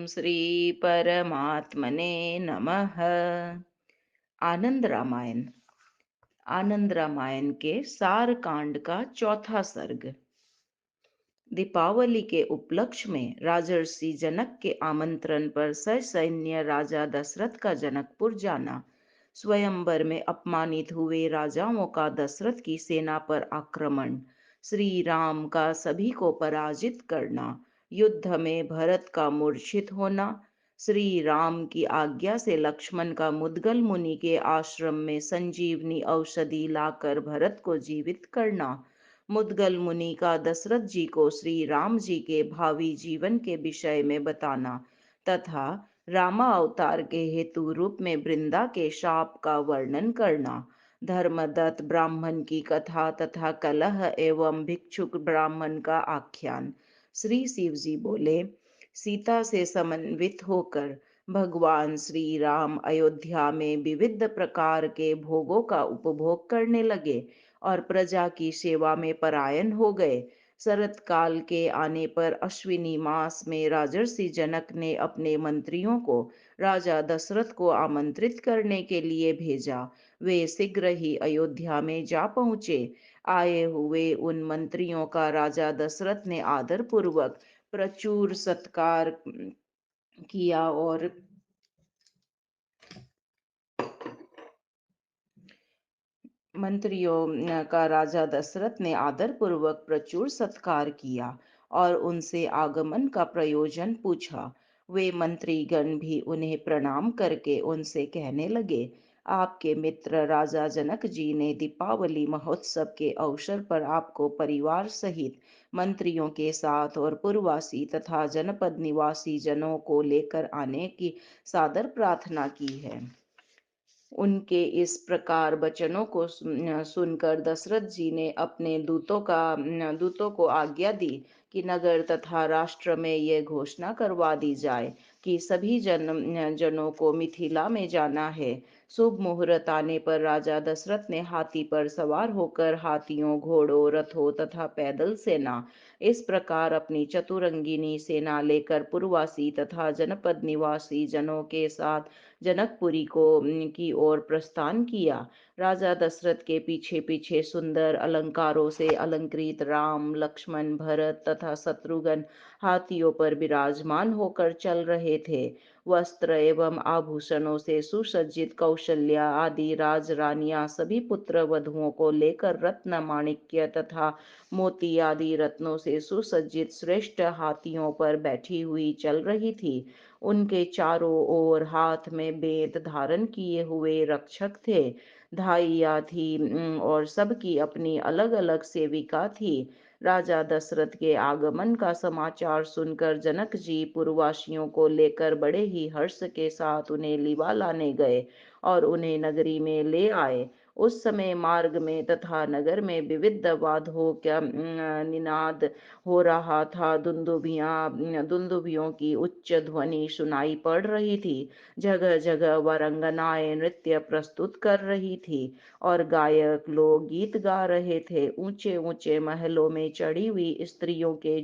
श्री परमात्मने नमः। आनंद रामायण। आनंद रामायण के सार कांड का चौथा सर्ग। दीपावली के उपलक्ष्य में राजर्षि जनक के आमंत्रण पर ससैन्य राजा दशरथ का जनकपुर जाना, स्वयंवर में अपमानित हुए राजाओं का दशरथ की सेना पर आक्रमण, श्री राम का सभी को पराजित करना, युद्ध में भरत का मूर्छित होना, श्री राम की आज्ञा से लक्ष्मण का मुद्गल मुनि के आश्रम में संजीवनी औषधि लाकर भरत को जीवित करना, मुद्गल मुनि का दशरथ जी को श्री राम जी के भावी जीवन के विषय में बताना तथा रामा अवतार के हेतु रूप में वृंदा के शाप का वर्णन करना, धर्मदत्त ब्राह्मण की कथा तथा कलह एवं भिक्षुक ब्राह्मण का आख्यान। श्री शिव जी बोले, सीता से समन्वित होकर भगवान श्री राम अयोध्या में विविध प्रकार के भोगों का उपभोग करने लगे और प्रजा की सेवा में परायण हो गए। शरत काल के आने पर अश्विनी मास में राजर्षि जनक ने अपने मंत्रियों को राजा दशरथ को आमंत्रित करने के लिए भेजा। वे शीघ्र ही अयोध्या में जा पहुंचे। आए हुए उन मंत्रियों का राजा दशरथ ने आदर पूर्वक प्रचुर सत्कार किया और मंत्रियों का राजा दशरथ ने आदर पूर्वक प्रचुर सत्कार किया और उनसे आगमन का प्रयोजन पूछा। वे मंत्रीगण भी उन्हें प्रणाम करके उनसे कहने लगे, आपके मित्र राजा जनक जी ने दीपावली महोत्सव के अवसर पर आपको परिवार सहित मंत्रियों के साथ और पुरवासी तथा जनपद निवासी जनों को लेकर आने की सादर प्रार्थना की है। उनके इस प्रकार वचनों को सुनकर दशरथ जी ने अपने दूतों को आज्ञा दी कि नगर तथा राष्ट्र में यह घोषणा करवा दी जाए कि सभी जनों को मिथिला में जाना है। शुभ मुहूर्त आने पर राजा दशरथ ने हाथी पर सवार होकर हाथियों, घोड़ों, रथों तथा पैदल सेना इस प्रकार अपनी चतुरंगिनी सेना लेकर पुरवासी तथा जनपद निवासी जनों के साथ जनकपुरी की ओर प्रस्थान किया। राजा दशरथ के पीछे पीछे सुंदर अलंकारों से अलंकृत राम, लक्ष्मण, भरत तथा शत्रुघ्न हाथियों पर विराजमान होकर चल रहे थे। वस्त्र एवं आभूषणों से सुसज्जित कौशल्या आदि राज रानियां सभी पुत्र वधुओं को लेकर रत्न, माणिक्य तथा मोती आदि रत्नों से सुसज्जित श्रेष्ठ हाथियों पर बैठी हुई चल रही थी। उनके चारों ओर हाथ में बेद धारण किए हुए रक्षक थे। धाइयाँ थी और सबकी अपनी अलग अलग सेविका थी। राजा दशरथ के आगमन का समाचार सुनकर जनक जी पुरवासियों को लेकर बड़े ही हर्ष के साथ उन्हें लिवा लाने गए और उन्हें नगरी में ले आए। उस समय मार्ग में तथा नगर में विविध वाद्यों का निनाद हो रहा था। दुंदुभियों की उच्च ध्वनि सुनाई पड़ रही थी। जगह जगह वरंगनाएं नृत्य प्रस्तुत कर रही थी और गायक लोग गीत गा रहे थे। ऊंचे ऊंचे महलों में चढ़ी हुई स्त्रियों के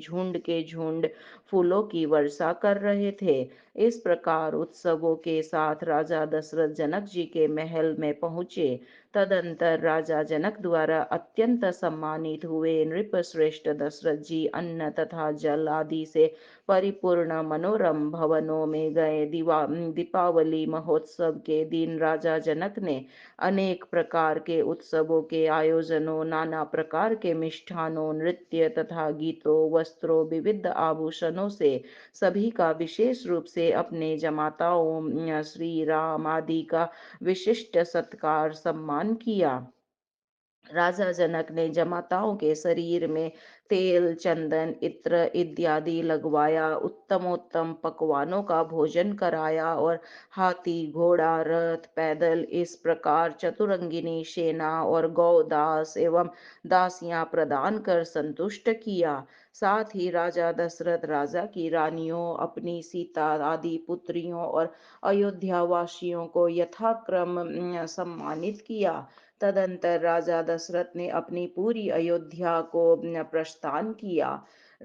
झुंड फूलों की वर्षा कर रहे थे। इस प्रकार उत्सवों के साथ राजा दशरथ जनक जी के महल में पहुंचे। तदंतर राजा जनक द्वारा अत्यंत सम्मानित हुए नृप श्रेष्ठ दशरथ जी अन्न तथा जल आदि से परिपूर्ण मनोरम भवनों में गए। दीपावली महोत्सव के दिन राजा जनक ने अनेक प्रकार के उत्सवों के आयोजनों, नाना प्रकार के मिष्ठानों, नृत्य तथा गीतों, वस्त्रों, विविध आभूषणों से सभी का विशेष रूप से अपने जमाताओं श्री राम आदि का विशिष्ट सत्कार सम्मान किया। राजा जनक ने जमाताओं के शरीर में तेल, चंदन, इत्र इत्यादि लगवाया, उत्तमोत्तम पकवानों का भोजन कराया और हाथी, घोड़ा, रथ, पैदल इस प्रकार चतुरंगिनी सेना और गौदास एवं दासियां प्रदान कर संतुष्ट किया। साथ ही राजा दशरथ राजा की रानियों, अपनी सीता आदि पुत्रियों और अयोध्या वासियों को यथाक्रम सम्मानित किया। तदंतर राजा दशरथ ने अपनी पूरी अयोध्या को प्रस्थान किया।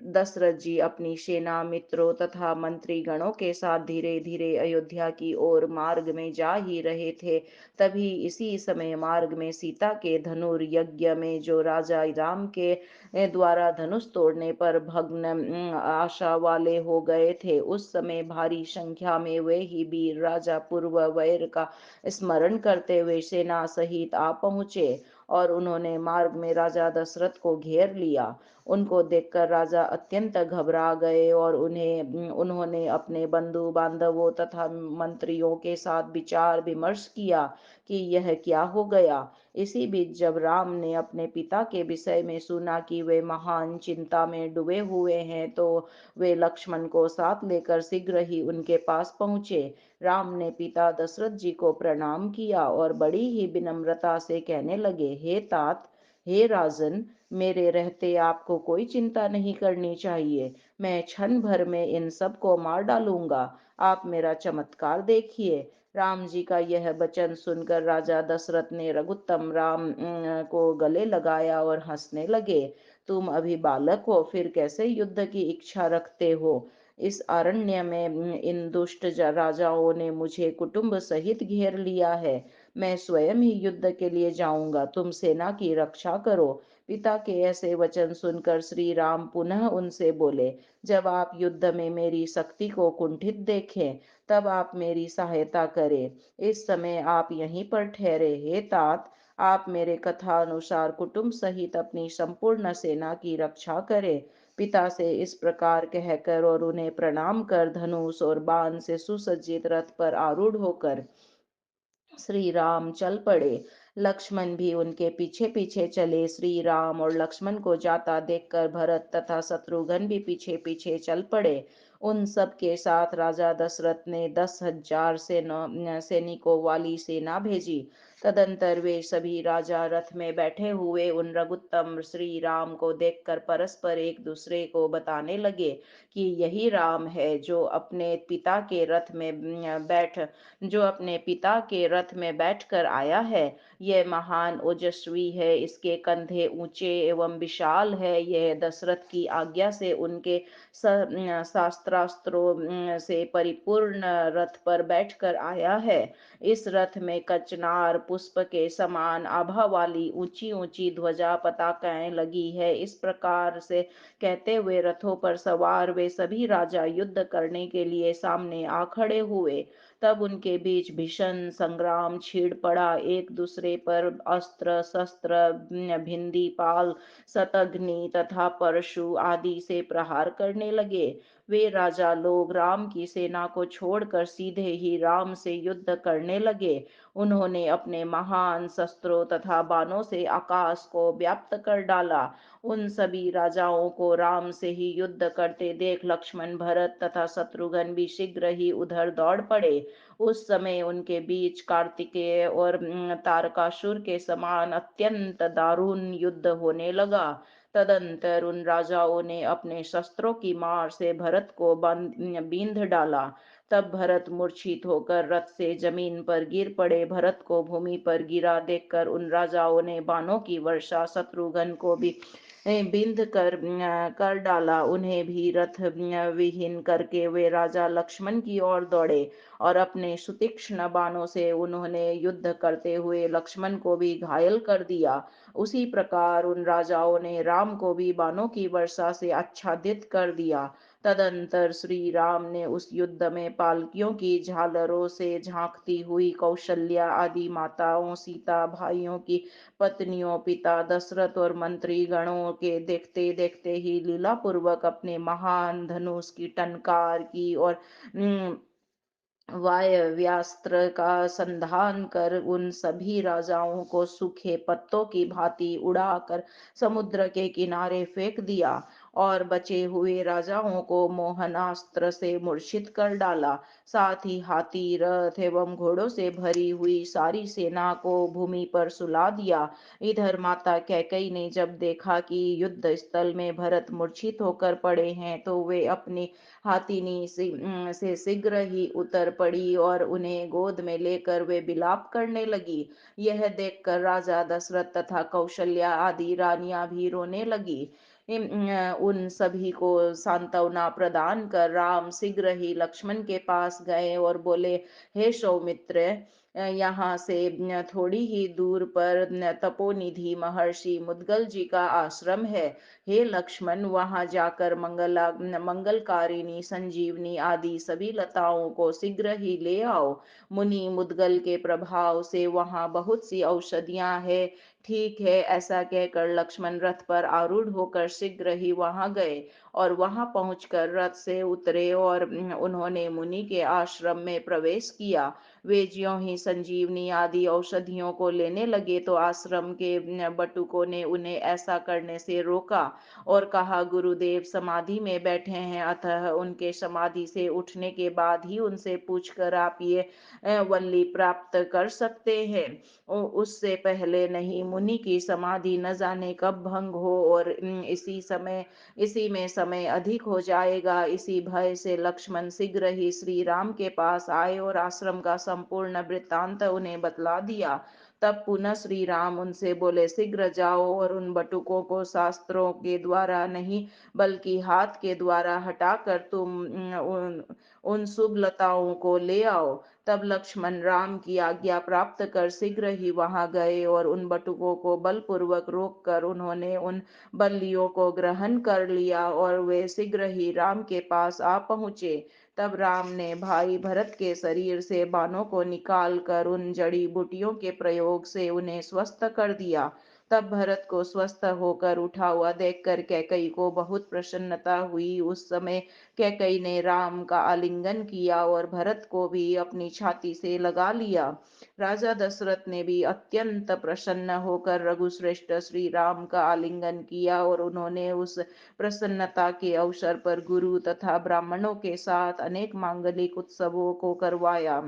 दशरथ जी अपनी सेना, मित्रों तथा मंत्रीगणों के साथ धीरे धीरे अयोध्या की ओर मार्ग में जा ही रहे थे। तभी इसी समय मार्ग में सीता के धनुर्यज्ञ में जो राजा राम के द्वारा धनुष तोड़ने पर भग्न आशा वाले हो गए थे, उस समय भारी संख्या में वे ही वीर राजा पूर्व वैर का स्मरण करते हुए सेना सहित आ पहुंचे और उन्होंने मार्ग में राजा दशरथ को घेर लिया। उनको देखकर राजा अत्यंत घबरा गए और उन्होंने अपने बंधु बांधवों तथा मंत्रियों के साथ विचार विमर्श किया कि यह क्या हो गया। इसी बीच जब राम ने अपने पिता के विषय में सुना कि वे महान चिंता में डूबे हुए हैं, तो वे लक्ष्मण को साथ लेकर शीघ्र ही उनके पास पहुंचे। राम ने पिता दशरथ जी को प्रणाम किया और बड़ी ही विनम्रता से कहने लगे, हे तात, हे राजन, मेरे रहते आपको कोई चिंता नहीं करनी चाहिए। मैं क्षण भर में इन सबको मार डालूंगा। आप मेरा चमत्कार देखिए। राम जी का यह वचन सुनकर राजा दशरथ ने रघुत्तम राम को गले लगाया और हंसने लगे। तुम अभी बालक हो, फिर कैसे युद्ध की इच्छा रखते हो? इस अरण्य में इन दुष्ट राजाओं ने मुझे कुटुंब सहित घेर लिया है। मैं स्वयं ही युद्ध के लिए जाऊंगा, तुम सेना की रक्षा करो। पिता के ऐसे वचन सुनकर श्री राम पुनः उनसे बोले, जब आप युद्ध में मेरी शक्ति को कुंठित देखें, तब आप मेरी सहायता करें। इस समय आप यहीं पर ठहरे। हे तात, आप मेरे कथा अनुसार कुटुंब सहित अपनी संपूर्ण सेना की रक्षा करें। पिता से इस प्रकार कहकर और उन्हें प्रणाम कर धनुष और बाण से सुसज्जित रथ पर आरूढ़ होकर श्री राम चल पड़े। लक्ष्मण भी उनके पीछे पीछे चले। श्री राम और लक्ष्मण को जाता देखकर भरत तथा शत्रुघ्न भी पीछे पीछे चल पड़े। उन सब के साथ राजा दशरथ ने 10,000 सैनिकों वाली सेना भेजी। तदंतर वे सभी राजा रथ में बैठे हुए उन रघुत्तम श्री राम को देखकर परस्पर एक दूसरे को बताने लगे कि यही राम है जो अपने पिता के रथ में बैठकर आया है। यह महान ओजस्वी है, इसके कंधे ऊंचे एवं विशाल है। यह दशरथ की आज्ञा से उनके शास्त्रास्त्रों से परिपूर्ण रथ पर बैठकर आया है। इस रथ में कचनार पुष्प के समान आभा वाली ऊंची ऊंची ध्वजा पताकाएं लगी है। इस प्रकार से कहते हुए रथों पर सवार वे सभी राजा युद्ध करने के लिए सामने आ खड़े हुए। तब उनके बीच भीषण संग्राम छिड़ पड़ा। एक दूसरे पर अस्त्र शस्त्र, भिंदी पाल, शतघ्नी तथा परशु आदि से प्रहार करने लगे। वे राजा लोग राम की सेना को छोड़कर सीधे ही राम से युद्ध करने लगे। उन्होंने अपने महान शस्त्रों तथा बाणों से आकाश को व्याप्त कर डाला। उन सभी राजाओं को राम से ही युद्ध करते देख लक्ष्मण, भरत तथा शत्रुघ्न भी शीघ्र ही उधर दौड़ पड़े। उस समय उनके बीच कार्तिकेय और तारकासुर के समान अत्यंत दारुण युद्ध होने लगा। तदंतर उन राजाओं ने अपने शस्त्रों की मार से भरत को बींध डाला। तब भरत मूर्छित होकर रथ से जमीन पर गिर पड़े। भरत को भूमि पर गिरा देखकर उन राजाओं ने बाणों की वर्षा शत्रुघ्न को भी बिंध कर डाला। उन्हें भी रथ विहीन करके वे राजा लक्ष्मण की ओर दौड़े और अपने सुतीक्ष्ण बाणों से उन्होंने युद्ध करते हुए लक्ष्मण को भी घायल कर दिया। उसी प्रकार उन राजाओं ने राम को भी बाणों की वर्षा से आच्छादित कर दिया। तदंतर श्री राम ने उस युद्ध में पालकियों की झालरों से झांकती हुई कौशल्या आदि माताओं, सीता भाइयों की पत्नियों, पिता दशरथ और मंत्री गणों के देखते देखते ही लीला पूर्वक अपने महान धनुष की टंकार की और वायव्यास्त्र का संधान कर उन सभी राजाओं को सूखे पत्तों की भांति उड़ाकर समुद्र के किनारे फेंक दिया और बचे हुए राजाओं को मोहनास्त्र से मूर्छित कर डाला। साथ ही हाथी, रथ एवं घोड़ों से भरी हुई सारी सेना को भूमि पर सुला दिया। इधर माता कैकई ने जब देखा कि युद्ध स्थल में भरत मूर्छित होकर पड़े हैं, तो वे अपनी हाथिनी से शीघ्र ही उतर पड़ी और उन्हें गोद में लेकर वे विलाप करने लगी। यह देखकर राजा दशरथ तथा कौशल्या आदि रानियां भी रोने लगी। उन सभी को सांत्वना प्रदान कर राम शीघ्र ही लक्ष्मण के पास गए और बोले, हे सौमित्र, यहाँ से थोड़ी ही दूर पर तपोनिधि महर्षि मुद्गल जी का आश्रम है। हे लक्ष्मण, वहां जाकर मंगलकारिणी, संजीवनी आदि सभी लताओं को शीघ्र ही ले आओ। मुनि मुद्गल के प्रभाव से वहां बहुत सी औषधियां हैं। ठीक है, ऐसा कहकर लक्ष्मण रथ पर आरूढ़ होकर शीघ्र ही वहां गए और वहां पहुंचकर रथ से उतरे और उन्होंने मुनि के आश्रम में प्रवेश किया। वे ज्यों ही संजीवनी आदि औषधियों को लेने लगे तो आश्रम के बटुकों ने उन्हें ऐसा करने से रोका और कहा, गुरुदेव समाधि में बैठे हैं, अतः उनके समाधि से उठने के बाद ही उनसे पूछकर आप ये वल्ली प्राप्त कर सकते हैं। उससे पहले नहीं। मुनि की समाधि न जाने कब भंग हो और इसी में समय अधिक हो जाएगा। इसी भय से लक्ष्मण शीघ्र ही श्री राम के पास आए और आश्रम का संपूर्ण वृत्तांत उन्हें बतला दिया। तब पुनः श्री राम उनसे बोले, शीघ्र जाओ और उन बटुकों को शास्त्रों के द्वारा नहीं बल्कि हाथ के द्वारा हटाकर तुम उन शुभ लताओं को ले आओ। तब लक्ष्मण राम की आज्ञा प्राप्त कर शीघ्र ही वहां गए और उन बटुकों को बलपूर्वक रोक कर उन्होंने उन बल्लियों को ग्रहण कर लिया और वे शीघ्र ही राम के पास आ पहुंचे। तब राम ने भाई भरत के शरीर से बाणों को निकाल कर उन जड़ी बूटियों के प्रयोग से उन्हें स्वस्थ कर दिया। तब भरत को स्वस्थ होकर उठा हुआ देखकर कैकई को बहुत प्रसन्नता हुई। उस समय कैकई ने राम का आलिंगन किया और भरत को भी अपनी छाती से लगा लिया। राजा दशरथ ने भी अत्यंत प्रसन्न होकर रघुश्रेष्ठ श्री राम का आलिंगन किया और उन्होंने उस प्रसन्नता के अवसर पर गुरु तथा ब्राह्मणों के साथ अनेक मांगलिक उत्सवों को करवाया।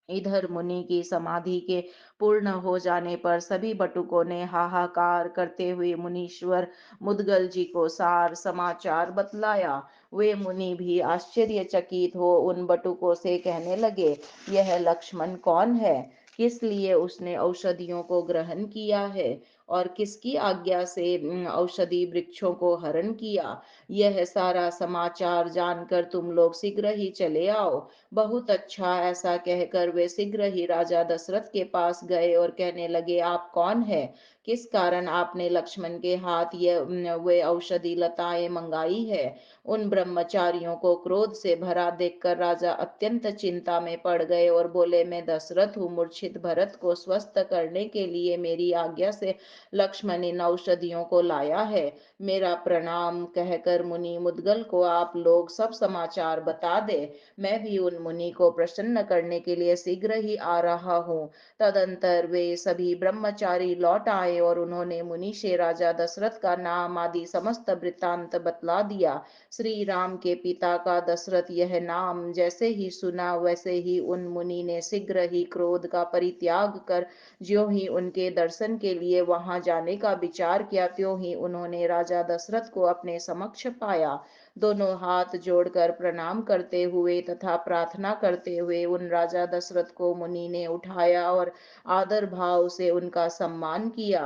इधर मुनि की समाधि के पूर्ण हो जाने पर सभी बटुकों ने हाहाकार करते हुए मुनीश्वर मुद्गल जी को सार समाचार बतलाया। वे मुनि भी आश्चर्यचकित हो उन बटुकों से कहने लगे, यह लक्ष्मण कौन है? किस लिए उसने औषधियों को ग्रहण किया है और किसकी आज्ञा से औषधि वृक्षों को हरण किया? यह सारा समाचार जानकर तुम लोग शीघ्र ही चले आओ। बहुत अच्छा, ऐसा कहकर वे शीघ्र ही राजा दशरथ के पास गए और कहने लगे, आप कौन है? किस कारण आपने लक्ष्मण के हाथ ये वे औषधि लताएं मंगाई है? उन ब्रह्मचारियों को क्रोध से भरा देखकर राजा अत्यंत चिंता में पड़ गए और बोले, मैं दशरथ हूँ। मूर्छित भरत को स्वस्थ करने के लिए मेरी आज्ञा से लक्ष्मण इन औषधियों को लाया है। मेरा प्रणाम कहकर मुनि मुद्गल को आप लोग सब समाचार बता दे। मैं भी उन मुनि को प्रसन्न करने के लिए शीघ्र ही आ रहा हूँ। तदंतर वे सभी ब्रह्मचारी लौट आए और उन्होंने मुनि से राजा दशरथ का नाम आदि समस्त वृत्तांत बतला दिया। श्री राम के पिता का दशरथ यह नाम जैसे ही सुना वैसे ही उन मुनि ने शीघ्र ही क्रोध का परित्याग कर ज्यों ही उनके दर्शन के लिए वहां जाने का विचार किया, त्यों ही उन्होंने राजा दशरथ को अपने समक्ष पाया। दोनों हाथ जोड़कर प्रणाम करते हुए तथा प्रार्थना करते हुए उन राजा दशरथ को मुनि ने उठाया और आदर भाव से उनका सम्मान किया।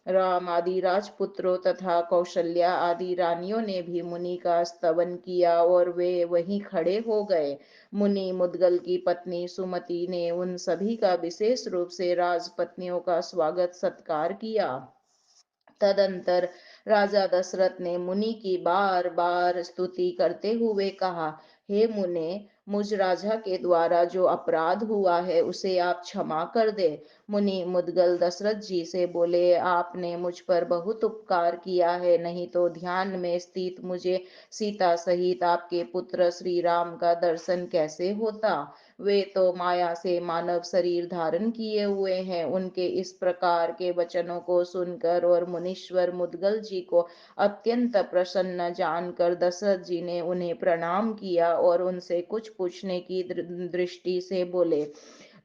राम आदि राजपुत्रों तथा कौशल्या आदि रानियों ने भी मुनि का स्तवन किया और वे वहीं खड़े हो गए। मुनि मुद्गल की पत्नी सुमति ने उन सभी का विशेष रूप से राजपत्नियों का स्वागत सत्कार किया। तदंतर राजा दशरथ ने मुनि की बार बार स्तुति करते हुए कहा, हे मुने, मुझ राजा के द्वारा जो अपराध हुआ है उसे आप क्षमा कर दे। मुनि मुद्गल दशरथ जी से बोले, आपने मुझ पर बहुत उपकार किया है, नहीं तो ध्यान में स्थित मुझे सीता सहित आपके पुत्र श्री राम का दर्शन कैसे होता? वे तो माया से मानव शरीर धारण किए हुए हैं। उनके इस प्रकार के वचनों को सुनकर और मुनीश्वर मुद्गल जी को अत्यंत प्रसन्न जानकर दशरथ जी ने उन्हें प्रणाम किया और उनसे कुछ पूछने की दृष्टि से बोले।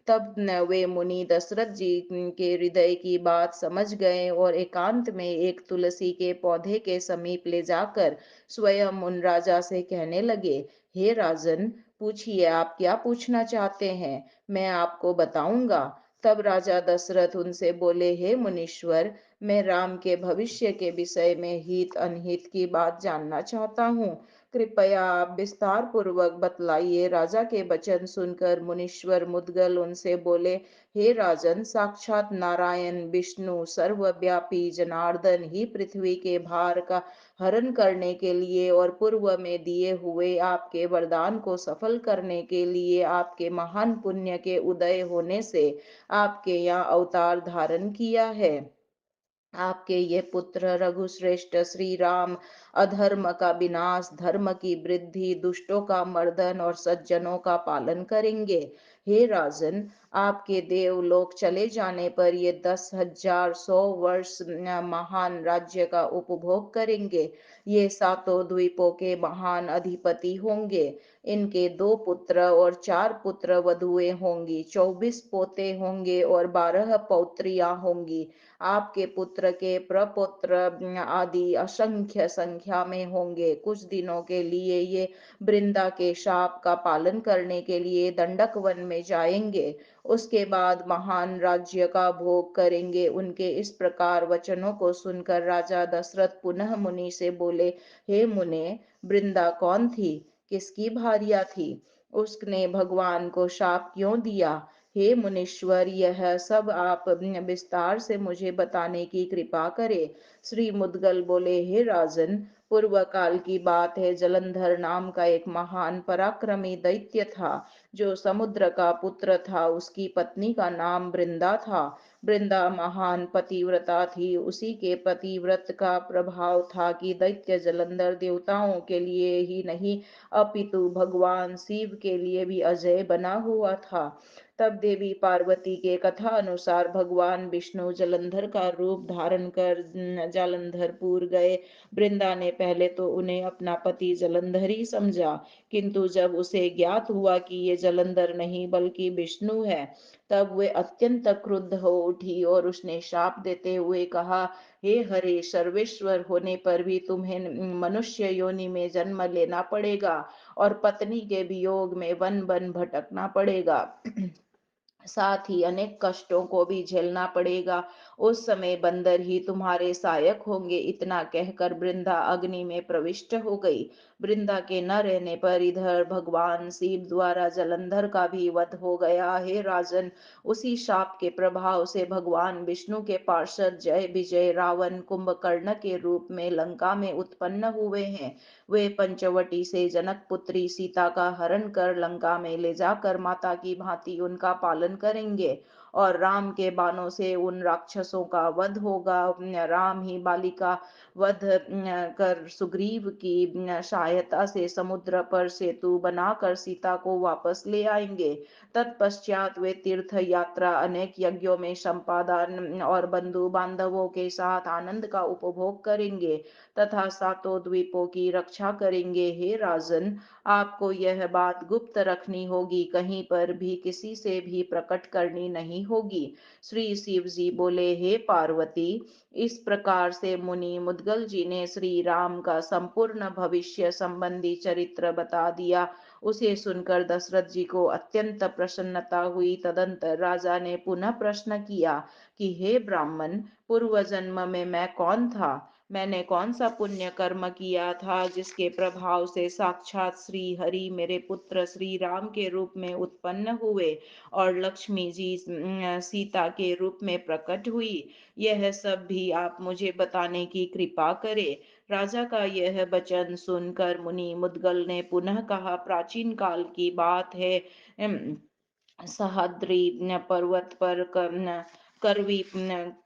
तब वे मुनि दशरथ जी के हृदय की बात समझ गए और एकांत में एक तुलसी के पौधे के समीप ले जाकर स्वयं उन राजा से कहने लगे, हे राजन, पूछिए, आप क्या पूछना चाहते हैं, मैं आपको बताऊंगा। तब राजा दशरथ उनसे बोले, हे मुनीश्वर, मैं राम के भविष्य के विषय में हित अनहित की बात जानना चाहता हूँ। कृपया आप विस्तार पूर्वक बतलाइए। राजा के वचन सुनकर मुनीश्वर मुद्गल उनसे बोले, हे राजन, साक्षात नारायण विष्णु सर्वव्यापी जनार्दन ही पृथ्वी के भार का हरण करने के लिए और पूर्व में दिए हुए आपके वरदान को सफल करने के लिए आपके महान पुण्य के उदय होने से आपके यहाँ अवतार धारण किया है। आपके ये पुत्र रघुश्रेष्ठ श्री राम अधर्म का विनाश, धर्म की वृद्धि, दुष्टों का मर्दन और सज्जनों का पालन करेंगे। हे राजन, आपके देवलोक चले जाने पर ये 10,000 100 वर्ष महान राज्य का उपभोग करेंगे। ये सातों द्वीपों के महान अधिपति होंगे। इनके 2 पुत्र और 4 पुत्र वधुएं होंगी, 24 पोते होंगे और 12 पौत्रियां होंगी। आपके पुत्र के प्रपुत्र आदि असंख्य संख्या में होंगे। कुछ दिनों के लिए ये वृंदा के शाप का पालन करने के लिए दंडक वन में जाएंगे। उसके बाद महान राज्य का भोग करेंगे। उनके इस प्रकार वचनों को सुनकर राजा दशरथ पुनः मुनि से बोले, हे मुने, वृंदा कौन थी? किसकी भार्या थी? उसने भगवान को शाप क्यों दिया? हे मुनीश्वर, यह सब आप विस्तार से मुझे बताने की कृपा करे। श्री मुद्गल बोले, हे राजन, पूर्व काल की बात है। जलंधर नाम का एक महान पराक्रमी दैत्य था, जो समुद्र का पुत्र था। उसकी पत्नी का नाम वृंदा था। वृंदा महान पतिव्रता थी। उसी के पतिव्रत का प्रभाव था कि दैत्य जलंधर देवताओं के लिए ही नहीं, अपितु भगवान शिव के लिए भी अजय बना हुआ था। तब देवी पार्वती के कथा अनुसार भगवान विष्णु जलंधर का रूप धारण कर जालंधरपुर गए। वृंदा ने पहले तो उन्हें अपना पति जलंधर ही समझा, किंतु जब उसे ज्ञात हुआ कि ये जलंधर नहीं बल्कि विष्णु है, तब वे अत्यंत क्रुद्ध हो उठी और उसने शाप देते हुए कहा, हे हरे, सर्वेश्वर होने पर भी तुम्हें मनुष्य योनि में जन्म लेना पड़ेगा और पत्नी के वियोग में वन वन भटकना पड़ेगा। साथ ही अनेक कष्टों को भी झेलना पड़ेगा। उस समय बंदर ही तुम्हारे सहायक होंगे। इतना कहकर वृंदा अग्नि में प्रविष्ट हो गई। वृंदा के न रहने पर इधर भगवान शिव द्वारा जलंधर का भी वध हो गया। हे राजन, उसी शाप के प्रभाव से भगवान विष्णु के पार्षद जय विजय रावण कुंभकर्ण के रूप में लंका में उत्पन्न हुए हैं। वे पंचवटी से जनक पुत्री सीता का हरण कर लंका में ले जाकर माता की भांति उनका पालन करेंगे और राम के बाणों से उन राक्षसों का वध होगा। राम ही बालिका वध कर सुग्रीव की सहायता से समुद्र पर सेतु बनाकर सीता को वापस ले आएंगे। तत्पश्चात वे तीर्थ यात्रा, अनेक यज्ञों में संपादन और बंधु बांधवों के साथ आनंद का उपभोग करेंगे तथा सातों द्वीपों की रक्षा करेंगे। हे राजन, आपको यह बात गुप्त रखनी होगी, कहीं पर भी किसी से भी प्रकट करनी नहीं होगी। श्री शिव जी बोले, हे पार्वती, इस प्रकार से मुनि मुद्गल जी ने श्री राम का संपूर्ण भविष्य संबंधी चरित्र बता दिया। उसे सुनकर दशरथ जी को अत्यंत प्रसन्नता हुई। तदंतर राजा ने पुनः प्रश्न किया कि हे ब्राह्मण, पूर्व जन्म में मैं कौन था? मैंने कौन सा पुण्य कर्म किया था जिसके प्रभाव से साक्षात श्री हरि मेरे पुत्र श्री राम के रूप में उत्पन्न हुए और लक्ष्मी जी सीता के रूप में प्रकट हुई? यह सब भी आप मुझे बताने की कृपा करें। राजा का यह वचन सुनकर मुनि मुद्गल ने पुनः कहा, प्राचीन काल की बात है। सह्याद्री पर्वत पर करवी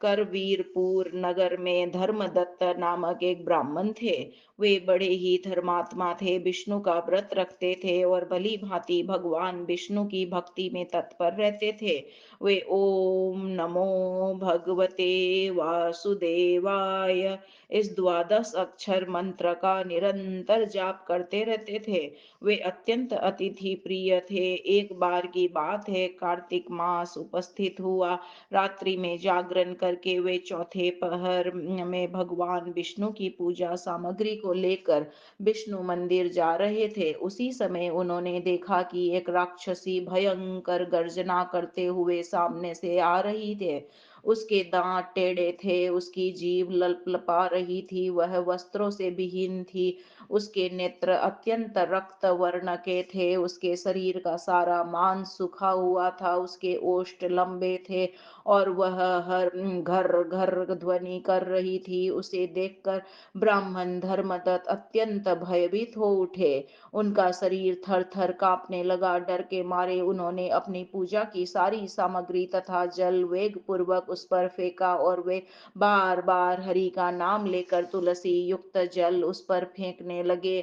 करवीरपुर नगर में धर्मदत्त नामक एक ब्राह्मण थे। वे बड़े ही धर्मात्मा थे, विष्णु का व्रत रखते थे और भली भांति भगवान विष्णु की भक्ति में तत्पर रहते थे। वे ओम नमो भगवते वासुदेवाय इस 12 अक्षर मंत्र का निरंतर जाप करते रहते थे। वे अत्यंत अतिथि प्रिय थे। एक बार की बात है, कार्तिक मास उपस्थित हुआ। रात्रि रात्रि में जागरण करके वे चौथे पहर में भगवान विष्णु की पूजा सामग्री को लेकर विष्णु मंदिर जा रहे थे। उसी समय उन्होंने देखा कि एक राक्षसी भयंकर गर्जना करते हुए सामने से आ रही थे। उसके दांत टेढ़े थे, उसकी जीभ लपलपा रही थी, वह वस्त्रों से विहीन थी, उसके नेत्र अत्यंत रक्त वर्ण के थे, उसके शरीर का सारा मांस सूखा हुआ था, उसके ओष्ठ लंबे थे और वह हर घर घर ध्वनि कर रही थी। उसे देखकर ब्राह्मण धर्मदत्त अत्यंत भयभीत हो उठे। उनका शरीर थर थर कांपने लगा। डर के मारे उन्होंने अपनी पूजा की सारी सामग्री तथा जल वेग पूर्वक उस पर फेंका और वे बार बार हरि का नाम लेकर तुलसी युक्त जल उस पर फेंकने लगे।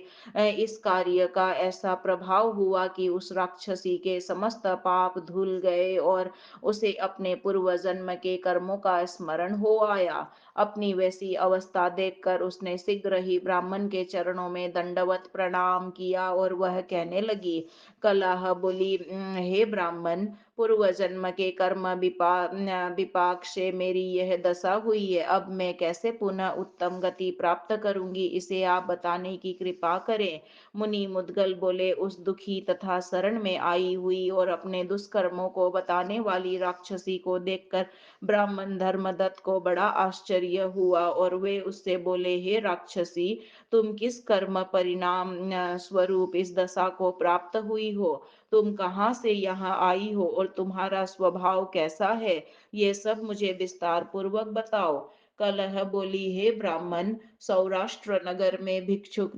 इस कार्य का ऐसा प्रभाव हुआ कि उस राक्षसी के समस्त पाप धुल गए और उसे अपने पूर्व जन्म के कर्मों का स्मरण हो आया। अपनी वैसी अवस्था देखकर उसने शीघ्र ही ब्राह्मण के चरणों में दंडवत प्रणाम किया और वह कहने लगी। कलह बोली, हे ब्राह्मण, पूर्व जन्म के कर्म विपाक से मेरी यह दशा हुई है। अब मैं कैसे पुनः उत्तम गति प्राप्त करूंगी, इसे आप बताने की कृपा करें। मुनि मुद्गल बोले, उस दुखी तथा शरण में आई हुई और अपने दुष्कर्मों को बताने वाली राक्षसी को देखकर ब्राह्मण धर्मदत्त को बड़ा आश्चर्य हुआ और वे उससे बोले, हे राक्षसी, तुम किस कर्म परिणाम स्वरूप इस दशा को प्राप्त हुई हो? तुम कहाँ से यहाँ आई हो और तुम्हारा स्वभाव कैसा है? ये सब मुझे विस्तार पूर्वक बताओ। कलह बोली, हे ब्राह्मण, सौराष्ट्र नगर में भिक्षुक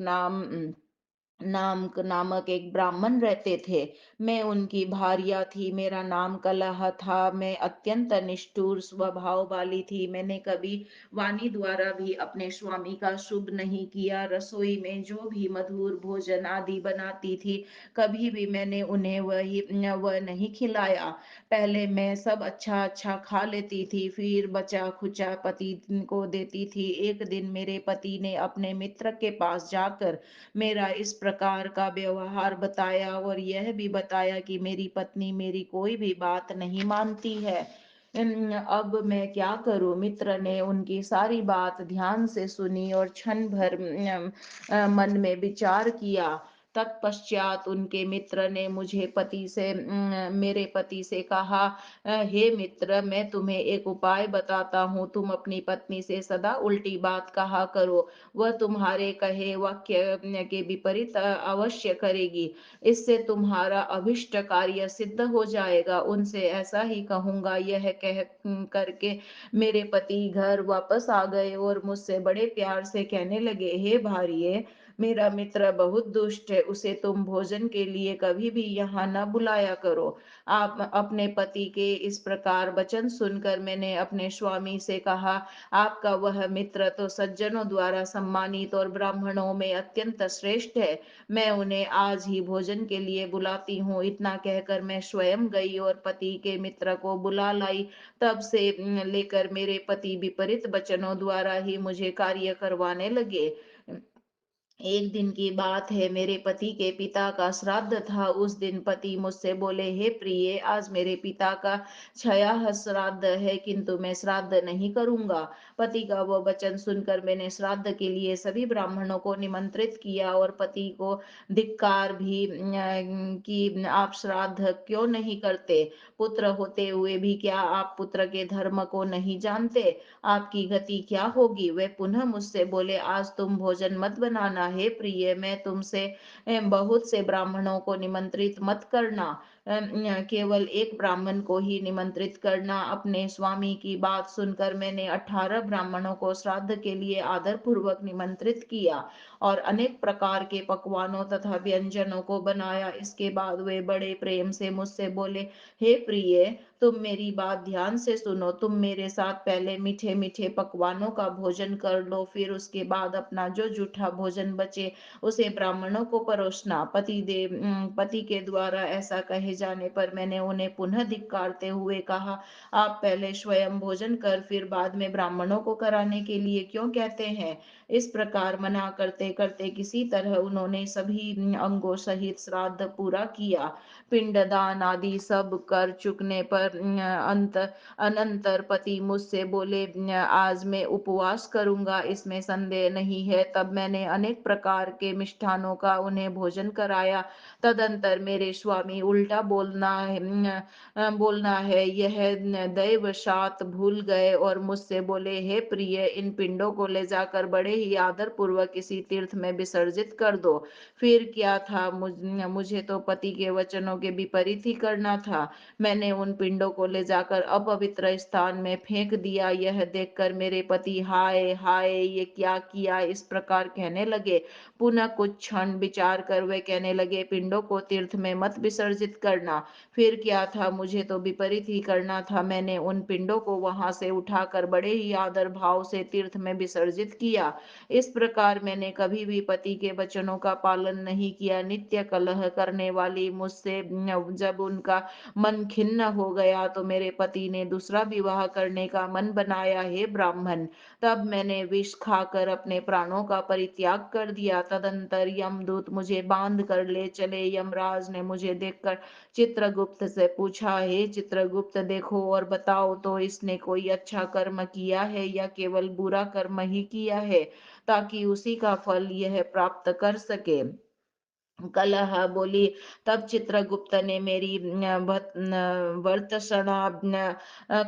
नामक एक ब्राह्मण रहते थे। मैं उनकी भार्या थी। मेरा नाम कलह था। मैं अत्यंत निष्ठुर स्वभाव वाली थी। मैंने कभी वाणी द्वारा भी अपने स्वामी का शुभ नहीं किया। रसोई में जो भी मधुर भोजन आदि बनाती थी, कभी भी मैंने उन्हें वह नहीं खिलाया। पहले मैं सब अच्छा अच्छा खा लेती थी, फिर बचा खुचा पति को देती थी। एक दिन मेरे पति ने अपने मित्र के पास जाकर मेरा इस प्रकार का व्यवहार बताया और यह भी बताया कि मेरी पत्नी मेरी कोई भी बात नहीं मानती है। अब मैं क्या करूं? मित्र ने उनकी सारी बात ध्यान से सुनी और क्षण भर मन में विचार किया। तत्पश्चात उनके मित्र ने मेरे पति से कहा, हे मित्र, मैं तुम्हें एक उपाय बताता हूँ। तुम अपनी पत्नी से सदा उल्टी बात कहा करो। वह तुम्हारे कहे वाक्य के विपरीत अवश्य करेगी। इससे तुम्हारा अभिष्ट कार्य सिद्ध हो जाएगा। उनसे ऐसा ही कहूंगा। यह कह करके मेरे पति घर वापस आ गए और मुझसे बड़े प्यार से कहने लगे, हे भारिये, मेरा मित्र बहुत दुष्ट है। उसे तुम भोजन के लिए कभी भी यहाँ न बुलाया करो। आप अपने पति के इस प्रकार वचन सुनकर मैंने अपने स्वामी से कहा, आपका वह मित्र तो सज्जनों द्वारा सम्मानित और ब्राह्मणों में अत्यंत श्रेष्ठ है। मैं उन्हें आज ही भोजन के लिए बुलाती हूँ। इतना कहकर मैं स्वयं गई और पति के मित्र को बुला लाई। तब से लेकर मेरे पति विपरीत वचनों द्वारा ही मुझे कार्य करवाने लगे। एक दिन की बात है, मेरे पति के पिता का श्राद्ध था। उस दिन पति मुझसे बोले, हे प्रिय, आज मेरे पिता का छयाह श्राद्ध है, किंतु मैं श्राद्ध नहीं करूंगा। पति का वो वचन सुनकर मैंने श्राद्ध के लिए सभी ब्राह्मणों को निमंत्रित किया और पति को धिक्कार भी कि आप श्राद्ध क्यों नहीं करते? पुत्र होते हुए भी क्या आप पुत्र के धर्म को नहीं जानते? आपकी गति क्या होगी? वे पुनः मुझसे बोले, आज तुम भोजन मत बनाना। हे प्रिय, मैं तुमसे बहुत से ब्राह्मणों को निमंत्रित मत करना। केवल एक ब्राह्मण को ही निमंत्रित करना। अपने स्वामी की बात सुनकर मैंने 18 ब्राह्मणों को श्राद्ध के लिए आदर पूर्वक निमंत्रित किया और अनेक प्रकार के पकवानों तथा व्यंजनों को बनाया। इसके बाद वे बड़े प्रेम से मुझसे बोले, हे प्रिय, तुम मेरी बात ध्यान से सुनो। तुम मेरे साथ पहले मीठे मीठे पकवानों का भोजन कर लो, फिर उसके बाद अपना जो जूठा भोजन बचे उसे ब्राह्मणों को परोसना। पति के द्वारा ऐसा कहे जाने पर मैंने उन्हें पुनः धिक्कारते हुए कहा, आप पहले स्वयं भोजन कर फिर बाद में ब्राह्मणों को कराने के लिए क्यों कहते हैं? इस प्रकार मना करते करते किसी तरह उन्होंने सभी अंगों सहित श्राद्ध पूरा किया। पिंडदान आदि सब कर चुकने पर अनंतर पति मुझसे बोले, आज मैं उपवास करूंगा, इसमें संदेह नहीं है। तब मैंने अनेक प्रकार के मिष्ठानों का उन्हें भोजन कराया। तदंतर मेरे स्वामी उल्टा बोलना है यह दैवशात भूल गए और मुझसे बोले, हे प्रिय, इन पिंडों को ले जाकर बड़े ही आदर पूर्वक किसी तीर्थ में विसर्जित कर दो। फिर क्या था, मुझे तो पति के वचनों के विपरीत ही करना था। मैंने उन पिंडों को ले जाकर अपवित्र स्थान में फेंक दिया। यह देखकर मेरे पति हाय हाय ये क्या किया, इस प्रकार कहने लगे। पुनः कुछ क्षण विचार कर वे कहने लगे, पिंडों को तीर्थ में मत विसर्जित करना। फिर क्या था, मुझे तो विपरीत ही करना था। मैंने उन पिंडों को वहां से उठाकर बड़े ही आदर भाव से तीर्थ में विसर्जित किया। इस प्रकार मैंने कभी भी पति के वचनों का पालन नहीं किया। नित्य कलह करने वाली मुझसे जब उनका मन खिन्न हो गया तो मेरे पति ने दूसरा विवाह करने का मन बनाया। हे ब्राह्मण, तब मैंने विष खाकर अपने प्राणों का परित्याग कर दिया। तदंतर यमदूत मुझे बांध कर ले चले। यमराज ने मुझे देखकर चित्रगुप्त से पूछा, हे चित्रगुप्त, देखो और बताओ तो इसने कोई अच्छा कर्म किया है या केवल बुरा कर्म ही किया है, ताकि उसी का फल यह प्राप्त कर सके। कलह बोली। तब चित्रगुप्त ने मेरी भर्त्सना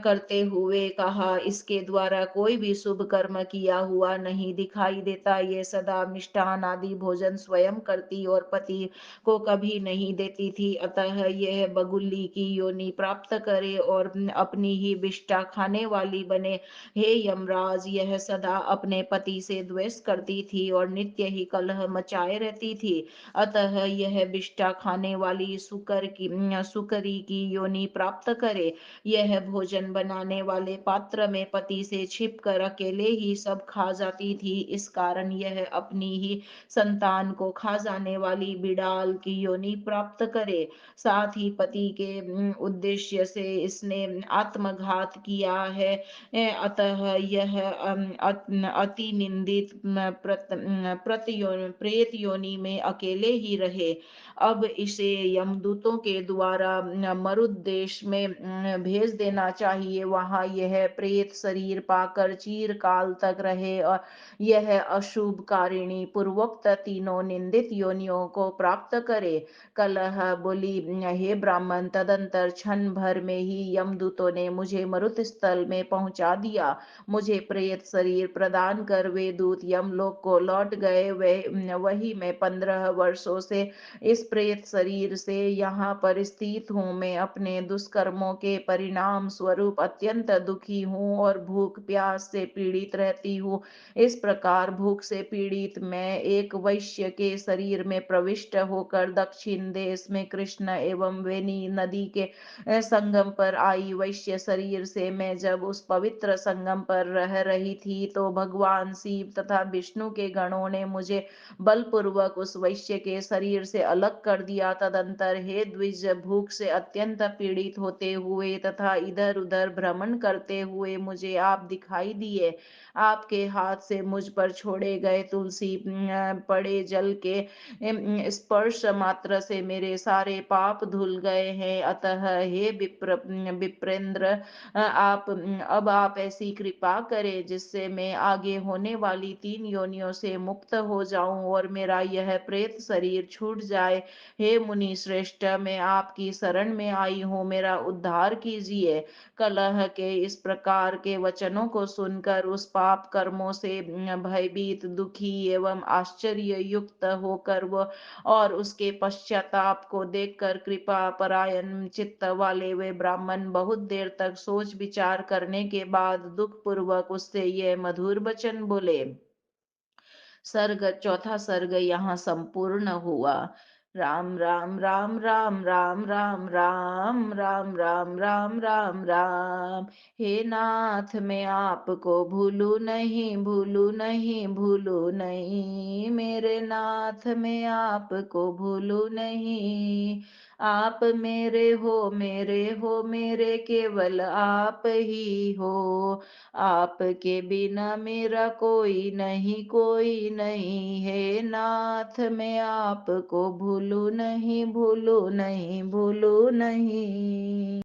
करते हुए कहा, इसके द्वारा कोई भी शुभ कर्म किया हुआ नहीं दिखाई देता। ये सदा मिष्टान आदि भोजन स्वयं करती और पति को कभी नहीं देती थी। अतः यह बगुल्ली की योनि प्राप्त करे और अपनी ही विष्ठा खाने वाली बने। हे यमराज, यह सदा अपने पति से द्वेष करती थी और नित्य ही कलह मचाए रहती थी। अतः यह विष्ठा खाने वाली सुकरी की योनि प्राप्त करे। यह भोजन बनाने वाले पात्र में पति से छिप कर अकेले ही सब खा जाती थी। इस कारण यह अपनी ही संतान को खा जाने वाली बिड़ाल की योनि प्राप्त करे। साथ ही पति के उद्देश्य से इसने आत्मघात किया है। अतः यह अति निंदित प्रेत योनि में अकेले ही रहे। अब इसे यमदूतों के द्वारा मरुत देश में भेज देना चाहिए। वहां यह प्रेत शरीर पाकर चिरकाल तक रहे और यह अशुभकारिणी पूर्वोक्त तीनों निंदित योनियों को प्राप्त करे। कलह बोली, हे ब्राह्मण, तदंतर क्षण भर में ही यमदूतों ने मुझे मरुत स्थल में पहुंचा दिया। मुझे प्रेत शरीर प्रदान कर वे दूत यमलोक को लौट गए। वे वही मैं 15 वर्षों से इस प्रेत शरीर से यहाँ पर स्थित हूँ। मैं अपने दुष्कर्मों के परिणाम स्वरूप अत्यंत दुखी हूँ और भूख प्यास से पीड़ित रहती हूँ। इस प्रकार भूख से पीड़ित मैं एक वैश्य के शरीर में प्रविष्ट होकर दक्षिण देश में कृष्ण एवं वेणी नदी के संगम पर आई। वैश्य शरीर से मैं जब उस पवित्र संगम पर रह रही थी तो भगवान शिव तथा विष्णु के गणों ने मुझे बलपूर्वक उस वैश्य के शरीर से अलग कर दिया। तदंतर हे द्विज, भूख से अत्यंत पीड़ित होते हुए तथा इधर उधर भ्रमण करते हुए मुझे आप दिखाई दिए। आपके हाथ से मुझ पर छोड़े गए तुलसी पड़े जल के स्पर्श मात्र से मेरे सारे पाप धुल गए हैं। अतः हे विप्रेंद्र, अब आप ऐसी कृपा करें जिससे मैं आगे होने वाली 3 योनियों से मुक्त हो जाऊं और मेरा यह प्रेत शरीर छूट जाए। हे मुनि श्रेष्ठ, मैं आपकी शरण में आई हूँ, मेरा उद्धार कीजिए। कलह के इस प्रकार के वचनों को सुनकर उस पाप कर्मों से भयभीत, दुखी एवं आश्चर्य युक्त होकर वह और उसके पश्चाताप को देखकर कृपा परायण चित्त वाले वे ब्राह्मण बहुत देर तक सोच विचार करने के बाद दुख पूर्वक उससे ये मधुर वचन बोले। चौथा सर्ग यहाँ संपूर्ण हुआ। राम राम राम राम राम राम राम राम राम राम राम राम। हे नाथ मैं आपको भूलू नहीं भूलू नहीं, मेरे नाथ मैं आपको भूलू नहीं। आप मेरे हो मेरे केवल आप ही हो। आपके बिना मेरा कोई नहीं है नाथ, मैं आपको भूलू नहीं भूलू नहीं भूलू नहीं।